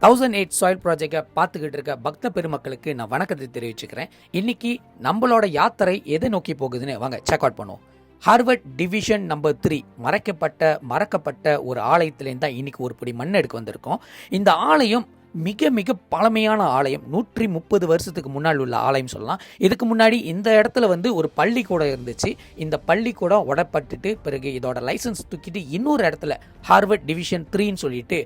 1008 soil ப்ராஜெக்டை பார்த்துக்கிட்டு இருக்க பக்த பெருமக்களுக்கு நான் வணக்கத்தை தெரிவிச்சுக்கிறேன். இன்னைக்கு நம்மளோட யாத்திரை எதை நோக்கி போகுதுன்னு வாங்க செக் அவுட் பண்ணுவோம். ஹார்வர்ட் டிவிஷன் நம்பர் 3 மறக்கப்பட்ட ஒரு ஆலயத்திலேருந்து தான் இன்னைக்கு ஒரு படி மண் எடுக்க வந்திருக்கோம். இந்த ஆலயம் மிக மிக பழமையான ஆலயம். 130 வருஷத்துக்கு முன்னாடி உள்ள ஆலயம் சொல்லலாம். இதுக்கு முன்னாடி இந்த இடத்துல ஒரு பள்ளிக்கூடம் இருந்துச்சு. இந்த பள்ளிக்கூடம் உடப்பட்டுட்டு பிறகு இதோட லைசன்ஸ் தூக்கிட்டு இன்னொரு இடத்துல ஹார்வர்ட் டிவிஷன் 3ன்னு சொல்லிட்டு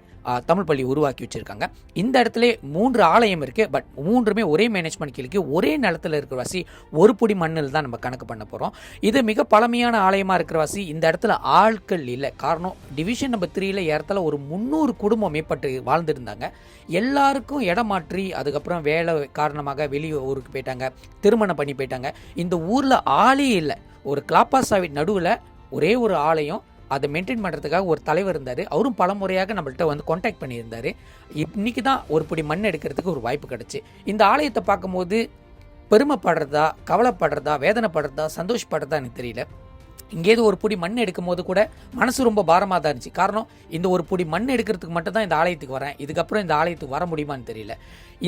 தமிழ் பள்ளி உருவாக்கி வச்சிருக்காங்க. இந்த இடத்துல 3 ஆலயம் இருக்கு. பட் 3மே ஒரே மேனேஜ்மெண்ட் கீழே ஒரே நிலத்தில் இருக்கிற வாசி ஒரு பொடி மண்ணில் தான் நம்ம கணக்கு பண்ண போகிறோம். இது மிக பழமையான ஆலயமாக இருக்கிற வாசி இந்த இடத்துல ஆட்கள் இல்லை. காரணம் டிவிஷன் நம்பர் 3ல இடத்துல ஒரு 300 குடும்பம் மேற்பட்டு வாழ்ந்துருந்தாங்க. எல்லாருக்கும் இடம் மாற்றி அதுக்கப்புறம் வேலை காரணமாக வெளியே ஊருக்கு போயிட்டாங்க, திருமணம் பண்ணி போயிட்டாங்க. இந்த ஊரில் ஆளே இல்லை. ஒரு கிளாப்பாசாவி நடுவில் ஒரே ஒரு ஆலயம், அதை மெயின்டைன் பண்ணுறதுக்காக ஒரு தலைவர் இருந்தார். அவரும் பல முறையாக நம்மள்கிட்ட காண்டாக்ட் பண்ணியிருந்தார். இன்றைக்கி தான் ஒரு பிடி மண் எடுக்கிறதுக்கு ஒரு வாய்ப்பு கிடச்சி. இந்த ஆலயத்தை பார்க்கும்போது பெருமைப்படுறதா, கவலைப்படுறதா, வேதனைப்படுறதா, சந்தோஷப்படுறதா எனக்கு தெரியல. இங்கேருந்து ஒரு பொடி மண் எடுக்கும் போது கூட மனசு ரொம்ப பாரமாக தான் இருந்துச்சு. காரணம், இந்த ஒரு பொடி மண் எடுக்கிறதுக்கு மட்டும் தான் இந்த ஆலயத்துக்கு வரேன். இதுக்கப்புறம் இந்த ஆலயத்துக்கு வர முடியுமான்னு தெரியல.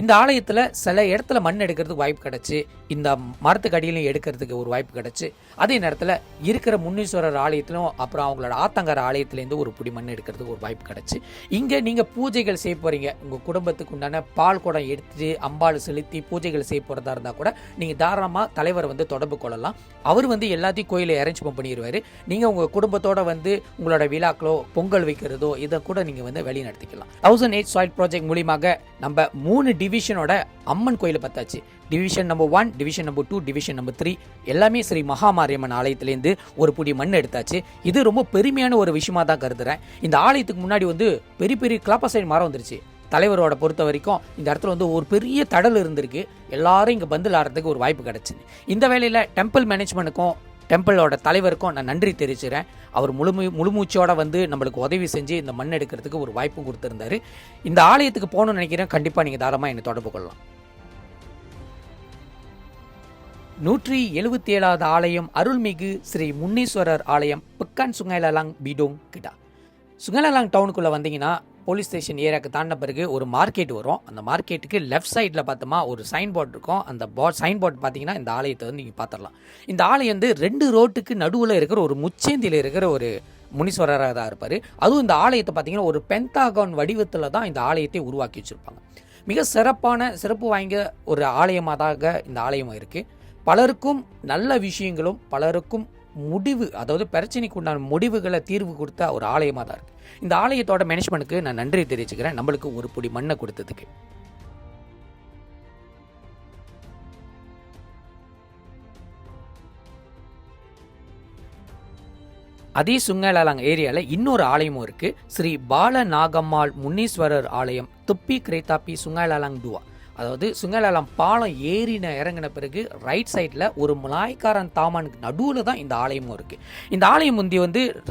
இந்த ஆலயத்தில் சில இடத்துல மண் எடுக்கிறதுக்கு வாய்ப்பு கிடச்சி, இந்த மரத்துக்கு அடியிலையும் எடுக்கிறதுக்கு ஒரு வாய்ப்பு கிடச்சி. அதே நேரத்தில் இருக்கிற முன்னீஸ்வரர் ஆலயத்திலும் அப்புறம் அவங்களோட ஆத்தங்கர ஆலயத்துலேருந்து ஒரு பொடி மண் எடுக்கிறதுக்கு ஒரு வாய்ப்பு கிடச்சி. இங்கே நீங்கள் பூஜைகள் செய்ய போகிறீங்க, உங்கள் குடும்பத்துக்கு உண்டான பால் குடம் எடுத்து அம்பாள் செலுத்தி பூஜைகள் செய்ய போகிறதா இருந்தால் கூட நீங்கள் தாராளமாக தலைவரை தொடர்பு கொள்ளலாம். அவர் எல்லாத்தையும் கோயிலை அரேஞ்ச்மெண்ட் பண்ணிடுவார். நீங்கள் உங்கள் குடும்பத்தோட உங்களோட விழாக்களோ பொங்கல் வைக்கிறதோ இதை கூட நீங்கள் வழி நடத்திக்கலாம். 1008 சாயில் ப்ராஜெக்ட் மூலியமாக நம்ம 3 டிவிஷனோட அம்மன் கோயிலை பார்த்தாச்சு. Division number 1, division number 2, division number 3 எல்லாமே ஸ்ரீ மகாமாரியம்மன் ஆலயத்திலேருந்து ஒரு புடி மண் எடுத்தாச்சு. இது ரொம்ப பெருமையான ஒரு விஷயமா தான் கருதுறேன். இந்த ஆலயத்துக்கு முன்னாடி பெரிய பெரிய கிளாப்பாசைடு மரம் வந்துருச்சு. தலைவரோட பொறுத்த வரைக்கும் இந்த இடத்துல ஒரு பெரிய தடல் இருந்திருக்கு. எல்லாரும் இங்கே பந்தில் ஆடுறதுக்கு ஒரு வாய்ப்பு கிடைச்சிது. இந்த வேளையில் டெம்பிள் மேனேஜ்மெண்ட்டுக்கும் டெம்பிளோட தலைவருக்கும் நான் நன்றி தெரிவிச்சுக்கிறேன். அவர் முழுமூச்சோட நம்மளுக்கு உதவி செஞ்சு இந்த மண் எடுக்கிறதுக்கு ஒரு வாய்ப்பும் கொடுத்துருந்தாரு. இந்த ஆலயத்துக்கு போகணும்னு நினைக்கிறேன். கண்டிப்பாக நீங்கள் தாராளமாக என்னை தொடர்பு கொள்ளலாம். 177வது ஆலயம் அருள்மிகு ஸ்ரீ முன்னீஸ்வரர் ஆலயம், பிக்கான் சுங்கைலலாங் பீடோங் கிட்டா. சுங்கைலலாங் டவுனுக்குள்ளே வந்தீங்கன்னா போலீஸ் ஸ்டேஷன் ஏரியாவுக்கு தாண்டின பிறகு ஒரு மார்க்கெட் வரும். அந்த மார்க்கெட்டுக்கு லெஃப்ட் சைடில் பார்த்தோமா ஒரு சைன் போர்டு இருக்கும். அந்த சைன் போர்டு பார்த்தீங்கன்னா இந்த ஆலயத்தை நீங்கள் பார்த்துடலாம். இந்த ஆலயம் 2 ரோட்டுக்கு நடுவில் இருக்கிற ஒரு முச்சேந்தியில் இருக்கிற ஒரு முனீஸ்வரராக தான் இருப்பார். அதுவும் இந்த ஆலயத்தை பார்த்தீங்கன்னா ஒரு பென்டாகான் வடிவத்தில் தான் இந்த ஆலயத்தை உருவாக்கி வச்சுருப்பாங்க. மிக சிறப்பு வாய்ந்த ஒரு ஆலயமாக தான் இந்த ஆலயம் இருக்குது. பலருக்கும் நல்ல விஷயங்களும் பலருக்கும் அதாவது பிரச்சனைக்கு உண்டான முடிவுகளை தீர்வு கொடுத்த ஒரு ஆலயமாக தான் இருக்குது. இந்த ஆலயத்தோட மேனேஜ்மெண்ட்டுக்கு நான் நன்றி தெரிவிச்சுக்கிறேன், நம்மளுக்கு ஒரு புடி மண்ணை கொடுத்ததுக்கு. அதே சுங்கைலலாங் ஏரியாவில் இன்னொரு ஆலயமும் இருக்குது. ஸ்ரீ பால நாகம்மாள் முன்னீஸ்வரர் ஆலயம், துப்பி கிரேத்தாப்பி சுங்கைலலாங் டுவா. அதாவது சுங்கைலலாங் பாலம் ஏறின இறங்கின பிறகு ரைட் சைடில் ஒரு மலாய்க்காரன் தாமானுக்கு நடுவில் தான் இந்த ஆலயமும் இருக்குது. இந்த ஆலயம்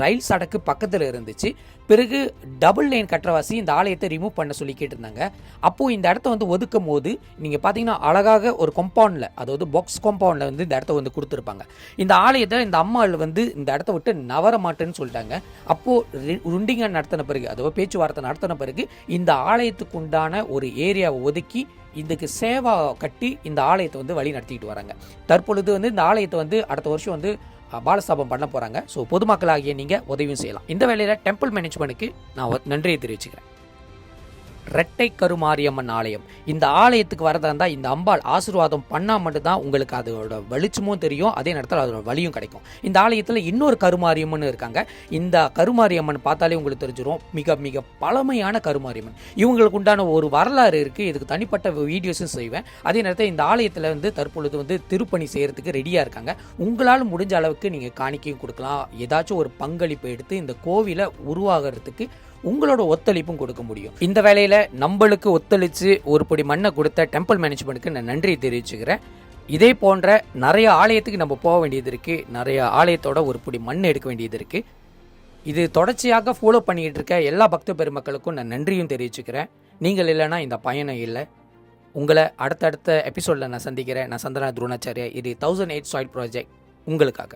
ரயில் சடக்கு பக்கத்தில் இருந்துச்சு. பிறகு டபுள் லைன் கட்டுறவாசி இந்த ஆலயத்தை ரிமூவ் பண்ண சொல்லி கேட்டிருந்தாங்க. அப்போது இந்த இடத்த ஒதுக்கும் போது நீங்கள் பார்த்தீங்கன்னா அழகாக ஒரு காம்பவுண்டில், அதாவது பாக்ஸ் காம்பவுண்டில் இந்த இடத்த கொடுத்துருப்பாங்க. இந்த ஆலயத்தை இந்த அம்மாள் இந்த இடத்த விட்டு நவர மாட்டேன்னு சொல்லிட்டாங்க. அப்போது ருண்டிங்க நடத்தின பிறகு, அதாவது பேச்சுவார்த்தை நடத்தின பிறகு இந்த ஆலயத்துக்கு உண்டான ஒரு ஏரியாவை ஒதுக்கி இதுக்கு சேவா கட்டி இந்த ஆலயத்தை வழி நடத்திக்கிட்டு வராங்க. தற்பொழுது இந்த ஆலயத்தை அடுத்த வருஷம் பாலஸ்தாபம் பண்ண போகிறாங்க. ஸோ பொதுமக்களாகிய நீங்கள் உதவியும் செய்யலாம். இந்த வேளையில் டெம்பிள் மேனேஜ்மெண்ட்டுக்கு நான் நன்றியை தெரிவிச்சுக்கிறேன். ரெட்டை கருமாரியம்மன் ஆலயம், இந்த ஆலயத்துக்கு வரதா இருந்தால் இந்த அம்பாள் ஆசீர்வாதம் பண்ணால் மட்டும்தான் உங்களுக்கு அதோட வெளிச்சமும் தெரியும், அதே நேரத்தில் அதோட வழியும் கிடைக்கும். இந்த ஆலயத்தில் இன்னொரு கருமாரியம்மன் இருக்காங்க. இந்த கருமாரியம்மன் பார்த்தாலே உங்களுக்கு தெரிஞ்சிடும், மிக மிக பழமையான கருமாரியம்மன். இவங்களுக்கு உண்டான ஒரு வரலாறு இருக்குது. இதுக்கு தனிப்பட்ட வீடியோஸும் செய்வேன். அதே நேரத்தில் இந்த ஆலயத்தில் தற்பொழுது திருப்பணி செய்கிறதுக்கு ரெடியாக இருக்காங்க. உங்களால் முடிஞ்ச அளவுக்கு நீங்கள் காணிக்கையும் கொடுக்கலாம். ஏதாச்சும் ஒரு பங்களிப்பு எடுத்து இந்த கோவிலை உருவாகிறதுக்கு உங்களோட ஒத்துழைப்பும் கொடுக்க முடியும். இந்த வேலையில் நம்மளுக்கு ஒத்துழைச்சு ஒரு பொடி மண்ணை கொடுத்த டெம்பிள் மேனேஜ்மெண்ட்டுக்கு நான் நன்றி தெரிவிச்சுக்கிறேன். இதே போன்ற நிறைய ஆலயத்துக்கு நம்ம போக வேண்டியது இருக்குது. நிறைய ஆலயத்தோட ஒரு பொடி மண் எடுக்க வேண்டியது இருக்குது. இது தொடர்ச்சியாக ஃபாலோ பண்ணிக்கிட்டு இருக்க எல்லா பக்த பெருமக்களுக்கும் நான் நன்றியும் தெரிவிச்சுக்கிறேன். நீங்கள் இல்லைன்னா இந்த பயணம் இல்லை. உங்களை அடுத்தடுத்த எபிசோடில் நான் சந்திக்கிறேன். நான் சந்தனா துரோணாச்சாரியா. இது 1008 சாயில் ப்ராஜெக்ட் உங்களுக்காக.